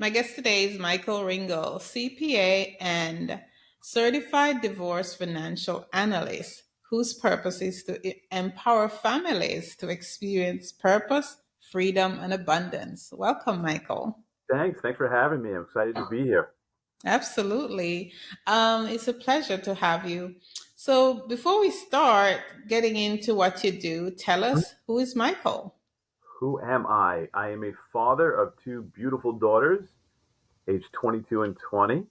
My guest today is Michael Ringel, CPA and certified divorce financial analyst, whose purpose is to empower families to experience purpose, freedom, and abundance. Welcome, Michael. Thanks for having me. I'm excited to be here. Absolutely. It's a pleasure to have you. So, before we start getting into what you do, tell Mhm. us, who is Michael? Who am I? I am a father of two beautiful daughters, aged 22 and 20.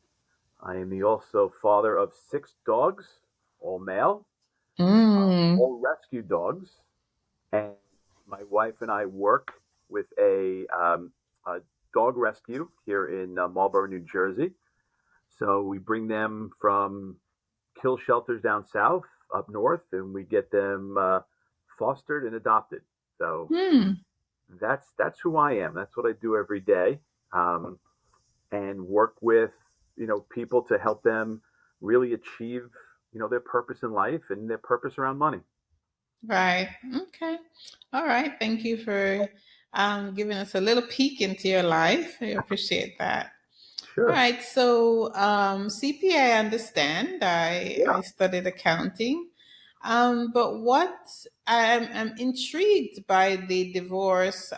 I am the also father of six dogs, all male, Mm, all rescue dogs. And my wife and I work with a dog rescue here in Marlborough, New Jersey. So we bring them from kill shelters down south, up north, and we get them fostered and adopted. So hmm. that's who I am. That's what I do every day, um, and work with people to help them really achieve their purpose in life and their purpose around money. Right. Okay. All right. Thank you for giving us a little peek into your life. I appreciate that. All Sure. right. So, CPA, I understand. Yeah. I studied accounting. But what I'm intrigued by the divorce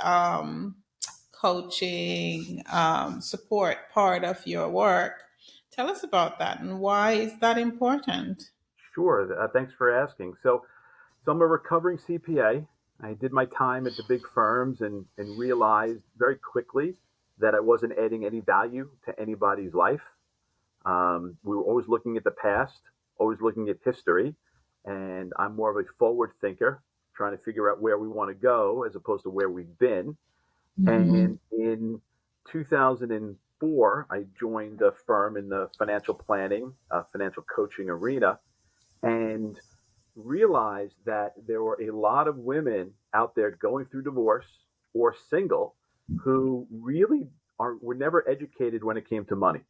coaching support part of your work. Tell us about that and why is that important? Sure. Thanks for asking. So I'm a recovering CPA. I did my time at the big firms and realized very quickly that I wasn't adding any value to anybody's life. We were always looking at the past, always looking at history, and I'm more of a forward thinker, trying to figure out where we want to go as opposed to where we've been. Mhm. And in 2004, I joined a firm in the financial planning, financial coaching arena, and realized that there were a lot of women out there going through divorce or single who really were never educated when it came to money,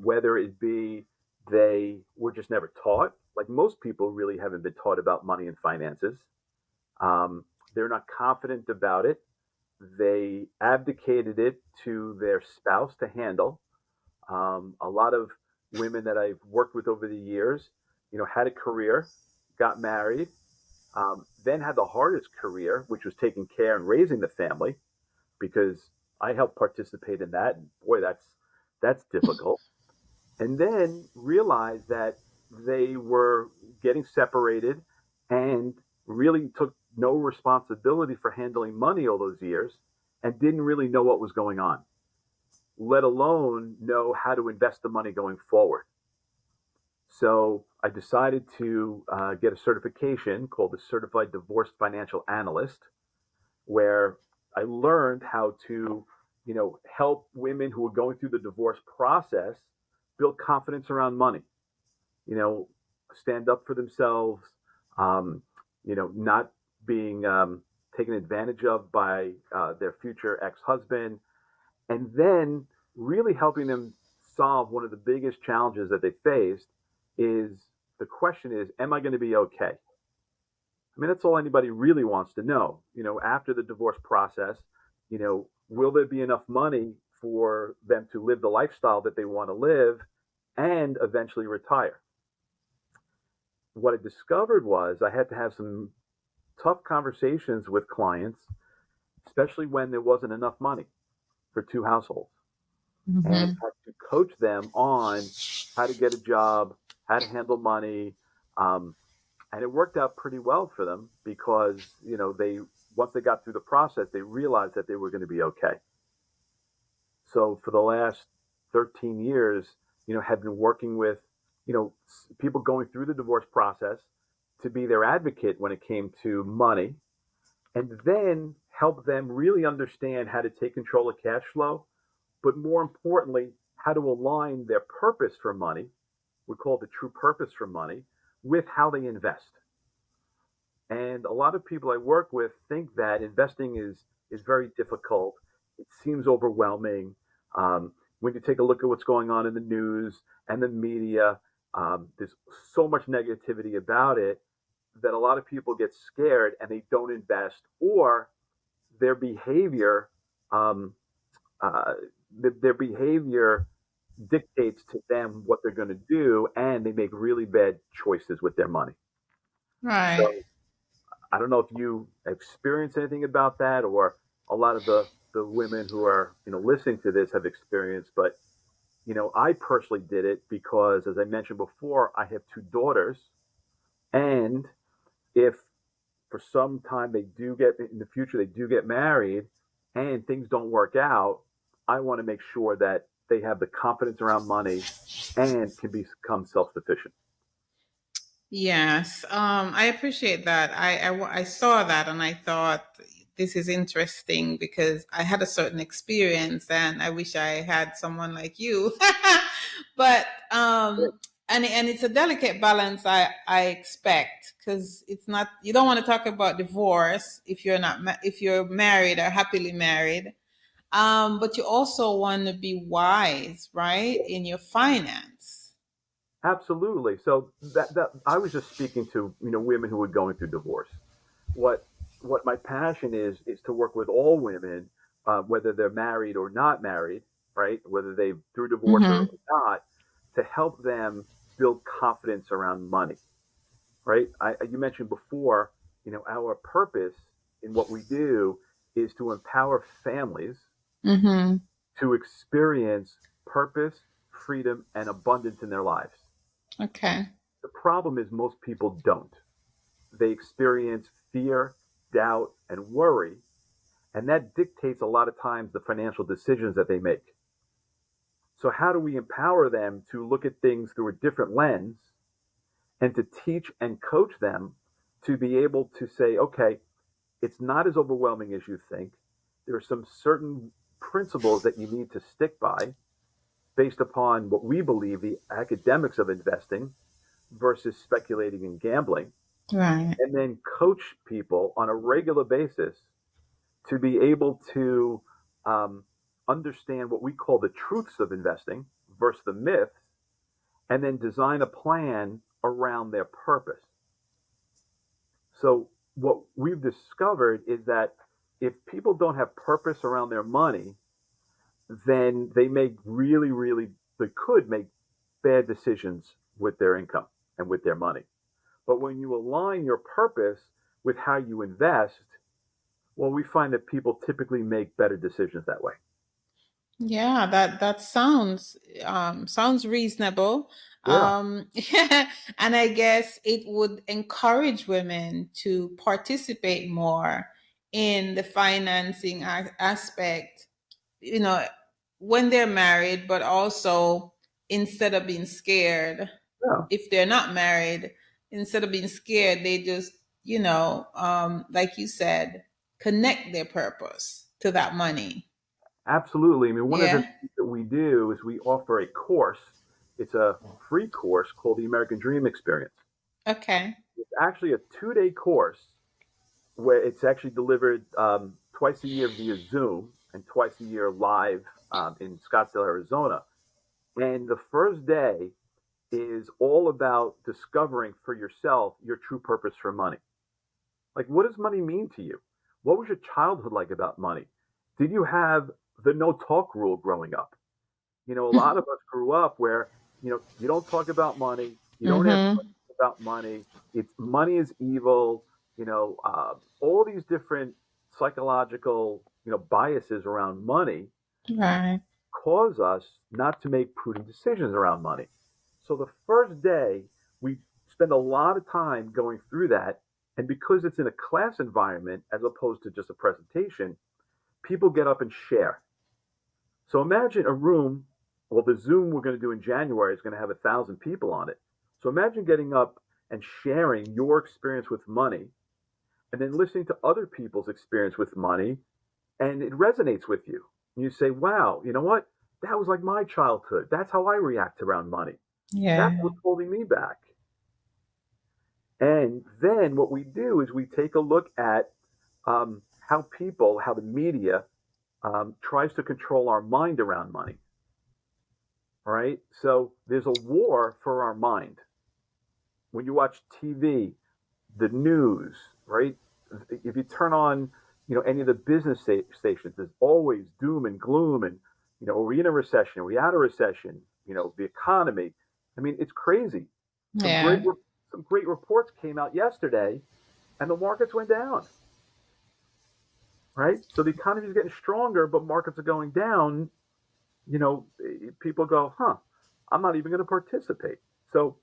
whether it be they were just never taught. Like most people really haven't been taught about money and finances. They're not confident about it. They abdicated it to their spouse to handle. A lot of women that I've worked with over the years, had a career, got married, then had the hardest career, which was taking care and raising the family, because I helped participate in that. And boy, that's difficult. And then realized that they were getting separated and really took no responsibility for handling money all those years and didn't really know what was going on, let alone know how to invest the money going forward. So I decided to get a certification called the Certified Divorced Financial Analyst, where I learned how to, help women who were going through the divorce process build confidence around money, you know, stand up for themselves, um, not being taken advantage of by their future ex-husband, and then really helping them solve one of the biggest challenges that they faced is the question is, am I going to be okay? I mean, that's all anybody really wants to know. After the divorce process, will there be enough money for them to live the lifestyle that they want to live and eventually retire? What I discovered was I had to have some tough conversations with clients, especially when there wasn't enough money for two households, and Mhm. had to coach them on how to get a job, how to handle money. Um, and it worked out pretty well for them because they once they got through the process, they realized that they were going to be okay. So for the last 13 years, have been working with people going through the divorce process to be their advocate when it came to money, and then help them really understand how to take control of cash flow, but more importantly, how to align their purpose for money, we call it the true purpose for money, with how they invest. And a lot of people I work with think that investing is very difficult. It seems overwhelming. When you take a look at what's going on in the news and the media, there's so much negativity about it that a lot of people get scared and they don't invest, or their behavior um, uh, their behavior dictates to them what they're going to do, and they make really bad choices with their money. Right. So I don't know if you experience anything about that, or a lot of the women who are listening to this have experienced, but I personally did it because, as I mentioned before, I have two daughters, and if for some time they do get in the future they do get married and things don't work out, I want to make sure that they have the confidence around money and can become self-sufficient. Yes, I appreciate that. I saw that and I thought this is interesting because I had a certain experience and I wish I had someone like you. But and it's a delicate balance I expect because it's not, you don't want to talk about divorce if you're not if you're married or happily married. But you also want to be wise, right, in your finance. Absolutely. So that I was just speaking to women who are going through divorce. What my passion is to work with all women, whether they're married or not married, right? Whether they through divorce or Mm-hmm. not, to help them build confidence around money, right? You mentioned before, our purpose in what we do is to empower families Mm-hmm. to experience purpose, freedom, and abundance in their lives. Okay. The problem is most people don't. They experience fear, doubt, and worry, and that dictates a lot of times the financial decisions that they make. So, how do we empower them to look at things through a different lens and to teach and coach them to be able to say, okay, it's not as overwhelming as you think. There are some certain principles that you need to stick by based upon what we believe the academics of investing versus speculating and gambling, Right. and then coach people on a regular basis to be able to um, understand what we call the truths of investing versus the myths, and then design a plan around their purpose. So, what we've discovered is that if people don't have purpose around their money, then they make they could make bad decisions with their income and with their money. But when you align your purpose with how you invest, well, we find that people typically make better decisions that way. Yeah, that sounds reasonable. Yeah. Yeah, and I guess it would encourage women to participate more in the financing aspect, you know, when they're married, but also instead of being scared, Yeah. if they're not married, instead of being scared, they just, like you said, connect their purpose to that money. Absolutely. I mean, one of the Yeah. things that we do is we offer a course. It's a free course called the American Dream Experience. Okay. It's actually a 2-day course where it's actually delivered twice a year via Zoom and twice a year live in Scottsdale, Arizona. And the first day is all about discovering for yourself your true purpose for money. Like, what does money mean to you? What was your childhood like about money? Did you have the no talk rule growing up? A lot of us grew up where, you don't talk about money, you don't ask Mm-hmm. questions about money. It's money is evil. All these different psychological, biases around money Right. cause us not to make prudent decisions around money. So the first day, we spend a lot of time going through that. And because it's in a class environment as opposed to just a presentation, people get up and share. So imagine a room. Well, the Zoom we're going to do in January is going to have 1,000 people on it. So imagine getting up and sharing your experience with money and then listening to other people's experience with money, and it resonates with you. And you say, wow, you know what? That was like my childhood. That's how I react around money. That's Yeah. what's holding me back. And then what we do is we take a look at how the media tries to control our mind around money. Right? So there's a war for our mind. When you watch TV, the news, right? If you turn on any of the business stations. There's always doom and gloom, and are we in a recession? Are we out of recession? The economy. I mean, it's crazy. Some great Yeah. some great reports came out yesterday, and the markets went down. Right, so the economy is getting stronger, but markets are going down. People go, huh, I'm not even going to participate. So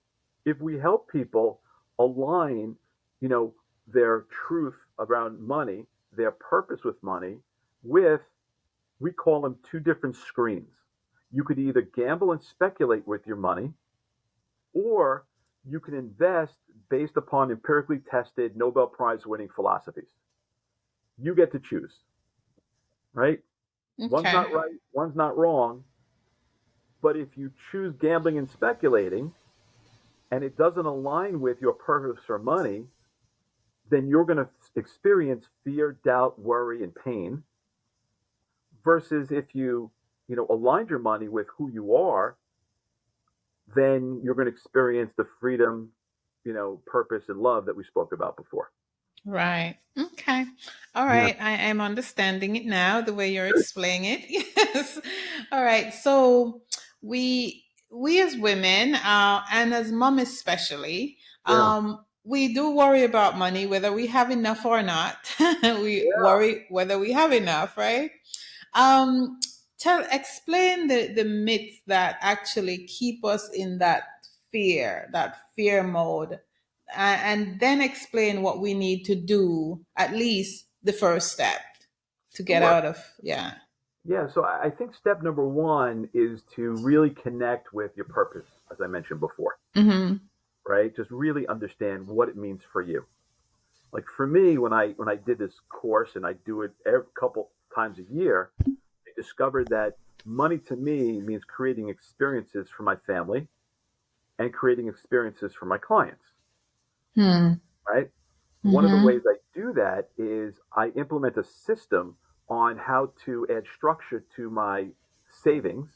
if we help people align, you know, their truth around money, their purpose with money, with, we call them two different screens. You could either gamble and speculate with your money, or you can invest based upon empirically tested Nobel Prize winning philosophies. You get to choose, right? One's Okay. not right, one's not wrong. But if you choose gambling and speculating and it doesn't align with your purpose for money, then you're going to experience fear, doubt, worry, and pain. Versus if aligned your money with who you are, then you're going to experience the freedom, purpose, and love that we spoke about before. Right. Okay. All Yeah. right. I am understanding it now, the way you're explaining it. Yes. All right. So we as women, and as mom especially, Yeah. we do worry about money, whether we have enough or not. We Yeah. worry whether we have enough, right? Um, explain the myths that actually keep us in that fear mode, and then explain what we need to do, at least the first step to get Sure. out of, yeah. Yeah. So I think step number one is to really connect with your purpose, as I mentioned before, Mm-hmm. right? Just really understand what it means for you. Like for me, when I did this course, and I do it every couple times a year, I discovered that money to me means creating experiences for my family and creating experiences for my clients, Hmm. right? One of the Mm-hmm. ways I do that is I implement a system on how to add structure to my savings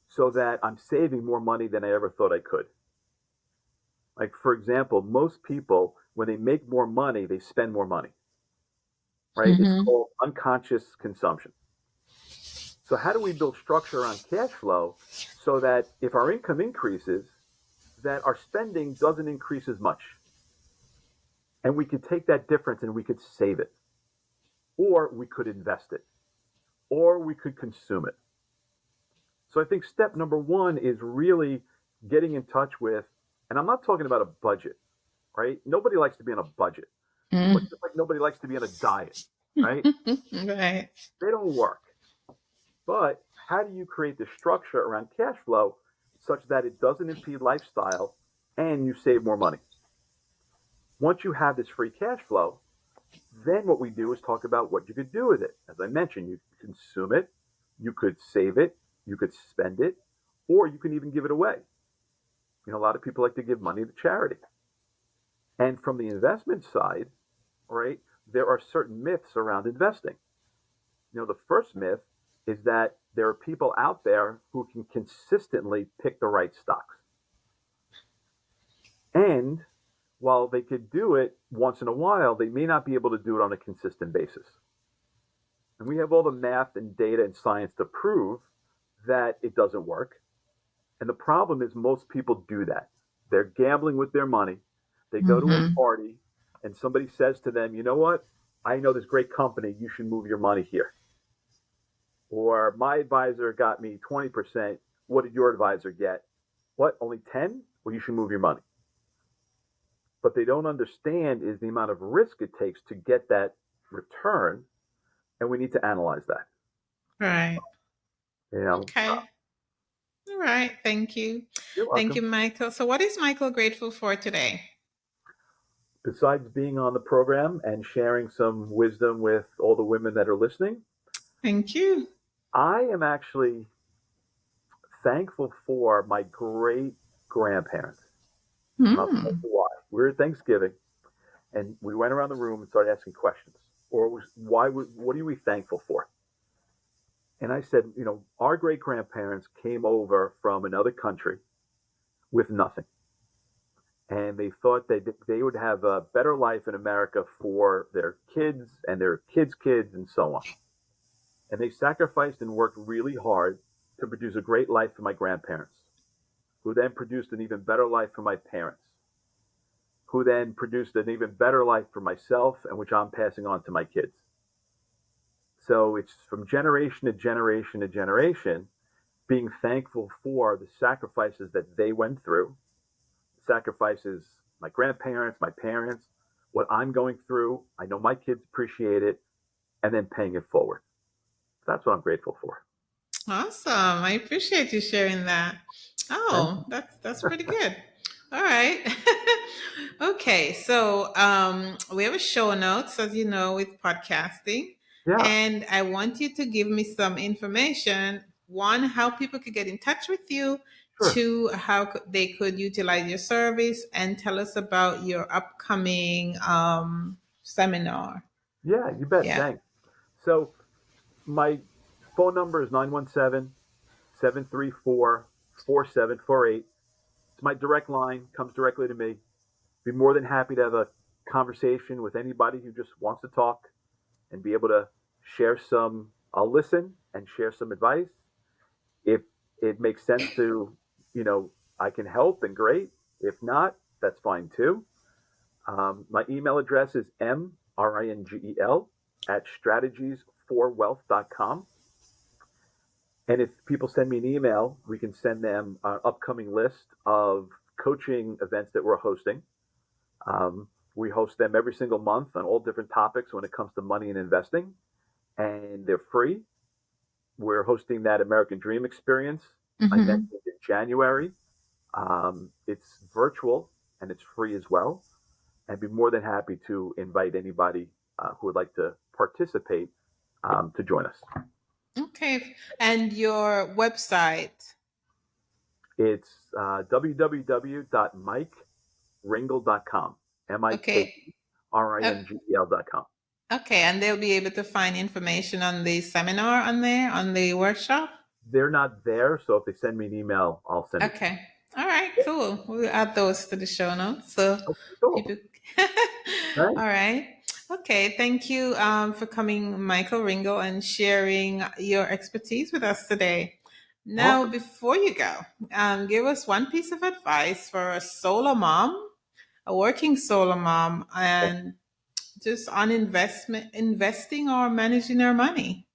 so that I'm saving more money than I ever thought I could. Like, for example, most people, when they make more money, they spend more money, right? It's Mm-hmm. called unconscious consumption. So, how do we build structure around cash flow so that if our income increases, that our spending doesn't increase as much? And we could take that difference and we could save it, or we could invest it, or we could consume it. So I think step number one is really getting in touch with, and I'm not talking about a budget, right? Nobody likes to be on a budget, but just like nobody likes to be on a diet, right? Right. They don't work. But how do you create the structure around cash flow such that it doesn't impede lifestyle and you save more money? Once you have this free cash flow, then what we do is talk about what you could do with it. As I mentioned, you could consume it, you could save it, you could spend it, or you can even give it away. A lot of people like to give money to charity. And from the investment side, right, there are certain myths around investing. The first myth is that there are people out there who can consistently pick the right stocks. And while they could do it once in a while, they may not be able to do it on a consistent basis. And we have all the math and data and science to prove that it doesn't work. And the problem is most people do that. They're gambling with their money. They go to a Mm-hmm. party and somebody says to them, you know what? I know this great company. You should move your money here. Or my advisor got me 20%. What did your advisor get? What? Only 10? Well, you should move your money. But they don't understand is the amount of risk it takes to get that return. And we need to analyze that. Right. You know, Okay. All right. Thank you. you're Thank you, welcome. Michael. So, what is Michael grateful for today? Besides being on the program and sharing some wisdom with all the women that are listening, Thank you. I am actually thankful for my great grandparents. And I'll tell Hmm. you why. We were at Thanksgiving and we went around the room and started asking questions. Or it was, what are we thankful for? And I said, our great grandparents came over from another country with nothing. and they thought that they would have a better life in America for their kids and their kids' kids and so on. And they sacrificed and worked really hard to produce a great life for my grandparents, who then produced an even better life for my parents, who then produced an even better life for myself, and which I'm passing on to my kids. So it's from generation to generation to generation, being thankful for the sacrifices that they went through, sacrifices my grandparents, my parents, what I'm going through. I know my kids appreciate it, and then paying it forward. That's what I'm grateful for. Awesome. I appreciate you sharing that. Thank Oh, you. that's pretty good. All right. Okay, so we have a show notes, as you know, with podcasting, Yeah, and I want you to give me some information. One, how people could get in touch with you. sure. Two, how they could utilize your service, and tell us about your upcoming seminar. Yeah, you bet. Yeah. Thanks. So my phone number is 917-734-4748. It's my direct line, comes directly to me. Be more than happy to have a conversation with anybody who just wants to talk and be able to share some. I'll listen and share some advice. If it makes sense to, you know, I can help, and great. If not, that's fine too. My email address is mringel at strategiesforwealth.com. And if people send me an email, we can send them an upcoming list of coaching events that we're hosting. We host them every single month on all different topics when it comes to money and investing, and they're free. We're hosting that American Dream experience I Mm-hmm. mentioned in January. It's virtual and it's free as well. I'd be more than happy to invite anybody who would like to participate to join us. Okay. And your website. It's www.mikeringel.com, Okay. Uh, MikeRingel.com. okay. And they'll be able to find information on the seminar on there, on the workshop. They're not there, so if they send me an email, I'll send it to Okay. All right. them. Cool. We'll add those to the show notes. So Yeah. Okay, cool. people. Thanks. All right. Okay. Thank you for coming, Michael Ringo, and sharing your expertise with us today. Now, Awesome. before you go, give us one piece of advice for a solo mom, a working solo mom, and just on investing or managing our money.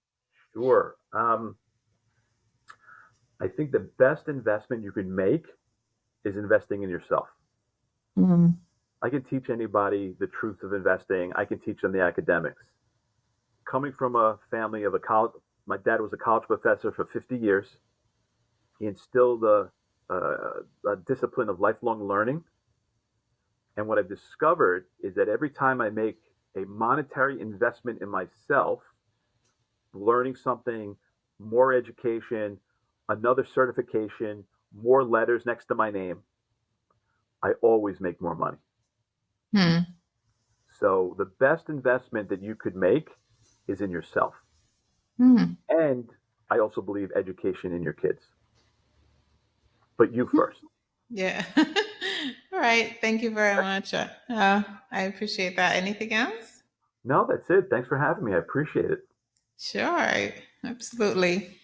Sure. I think the best investment you can make is investing in yourself. Mm. I can teach anybody the truth of investing. I can teach them the academics. Coming from a family of a college, my dad was a college professor for 50 years. He instilled a discipline of lifelong learning. And what I've discovered is that every time I make a monetary investment in myself, learning something, more education, another certification, more letters next to my name, I always make more money. Hmm. So the best investment that you could make is in yourself. Hmm. And I also believe education in your kids, but you first. Yeah. All right. Thank you very much. I appreciate that. Anything else? No, that's it. Thanks for having me. I appreciate it. Sure. Absolutely.